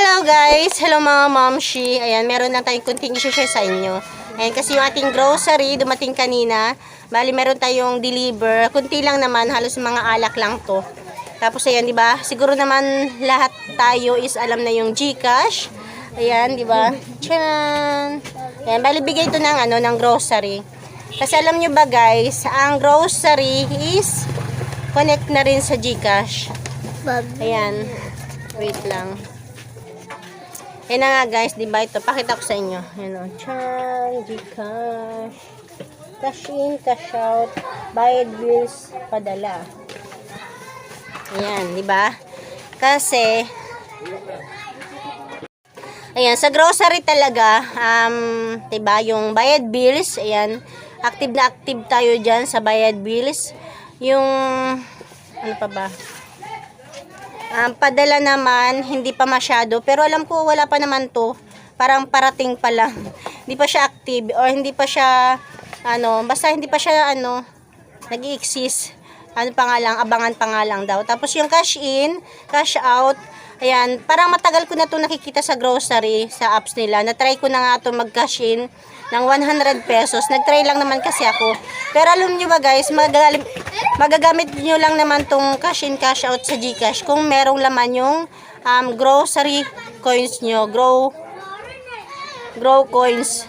Hello guys! Hello mga momshi! Ayan, meron lang tayong kunting i-share sa inyo. Ayan, kasi yung ating grocery dumating kanina. Bali, meron tayong deliver. Kunti lang naman, halos mga alak lang to. Tapos ayan, di ba? Siguro naman lahat tayo is alam na yung GCash. Ayan, di ba? Tcharan! Ayan, bali bigay ito ng grocery. Kasi alam nyo ba guys, ang grocery is connect na rin sa GCash. Ayan. Wait lang. Ayan na nga guys, diba ito? Pakita ko sa inyo. Ayan o. Chan, GCash. Cash in, cash out. Bayad bills, padala. Ayan, diba? Kasi, ayan, sa grocery talaga, diba, yung bayad bills, ayan, active na active tayo dyan sa bayad bills. Yung, ano pa ba? Padala naman, hindi pa masyado. Pero alam ko, wala pa naman to. Parang parating pa lang. Hindi pa siya active. Or hindi pa siya, basta hindi pa siya, nag-i-exist. Ano pa nga lang, abangan pa nga lang daw. Tapos yung cash in, cash out, ayan, parang matagal ko na to nakikita sa grocery, sa apps nila. Na-try ko na nga to mag-cash in ng 100 pesos. Nag-try lang naman kasi ako. Pero alam nyo ba guys, magagamit nyo lang naman tong cash in, cash out sa GCash kung merong laman yung grocery coins nyo. Grow coins.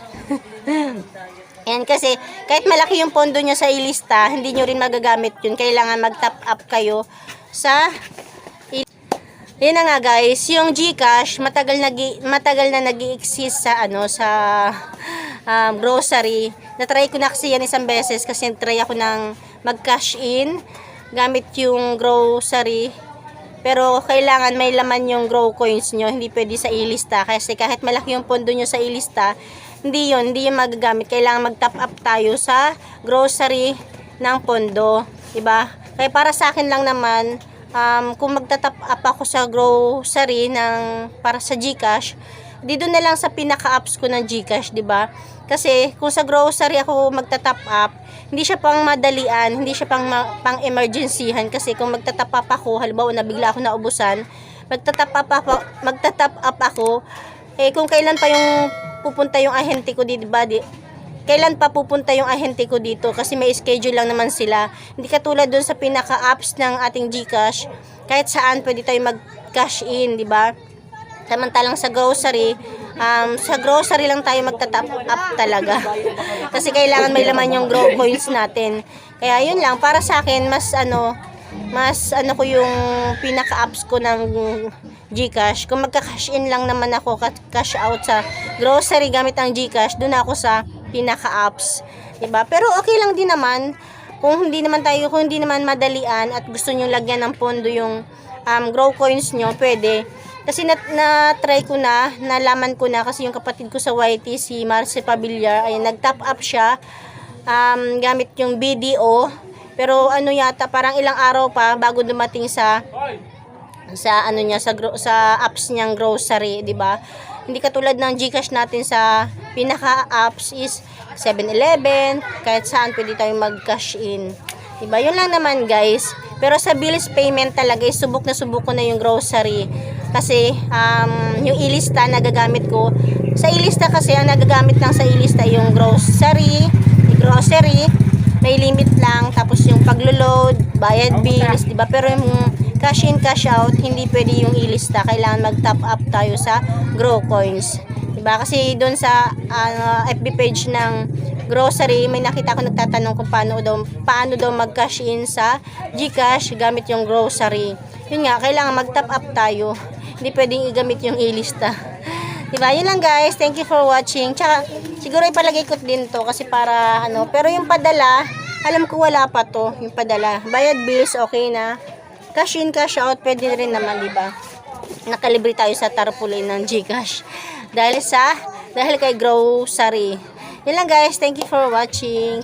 Ayan, kasi kahit malaki yung pondo nyo sa ilista, hindi nyo rin magagamit yun. Kailangan mag-top up kayo sa yan na nga guys, yung GCash matagal na nag-i-exist sa sa grocery. Na-try ko na kasi yan isang beses kasi try ako ng mag-cash in gamit yung grocery. Pero kailangan may laman yung grow coins nyo, hindi pwede sa ilista kasi kahit malaki yung pondo nyo sa ilista, hindi yun magagamit. Kailangan mag-top up tayo sa grocery ng pondo, diba? Kaya para sa akin lang naman, kung magta-top up ako sa grocery para sa GCash, dito na lang sa pinaka-apps ko ng GCash, 'di ba? Kasi kung sa grocery ako magta-top up, hindi siya pang madalian, hindi siya pang emergencyhan kasi kung magta-top up ako, halimbawa na bigla ako naubusan, magta-top up ako, kung kailan pa yung pupunta yung ahente ko, 'di ba? Kailan pa pupunta yung ahente ko dito kasi may schedule lang naman sila. Hindi katulad doon sa pinaka-apps ng ating GCash, kahit saan pwede tayo mag-cash in, di ba? Samantalang sa grocery lang tayo magta-top up talaga. Kasi kailangan may laman yung grow coins natin. Kaya yun lang, para sa akin, mas ko yung pinaka-apps ko ng GCash. Kung magka-cash in lang naman ako, cash out sa grocery gamit ang GCash, doon ako sa pinaka-apps, diba? Pero okay lang din naman kung hindi naman madalian at gusto niyo lagyan ng pondo yung grow coins nyo, pwede. Kasi na-try ko na, nalaman ko na kasi yung kapatid ko sa YT, si Marce Pabillar, ay nag-top up siya gamit yung BDO. Pero yata parang ilang araw pa bago dumating sa apps niyang grocery, 'di ba? Hindi katulad ng GCash natin sa pinaka-apps is 7-Eleven, kahit saan pwede tayong mag-cash in. 'Di ba? Yun lang naman, guys. Pero sa bills payment talaga, subok ko na yung grocery. Kasi yung ilista nagagamit ko. Sa ilista kasi ang nagagamit lang sa ilista yung grocery, may limit lang, tapos yung paglo-load, bayad bills, 'di ba? Pero yung cash in, cash out, hindi pwede yung ilista. Kailangan mag-top up tayo sa grow coins. Diba? Kasi doon sa FB page ng grocery, may nakita ko nagtatanong kung paano daw mag-cash in sa GCash gamit yung grocery. Yun nga, kailangan mag-top up tayo. Hindi pwedeng igamit yung ilista. Diba? Yun lang guys. Thank you for watching. Tsaka, siguro ipalagay ko din to kasi para pero yung padala, alam ko wala pa to. Yung padala. Bayad bills, okay na. Cash in, cash out, pwede rin naman, di ba? Nakalibre tayo sa tarpaulin ng GCash. Dahil kay grocery. Yun lang guys, thank you for watching.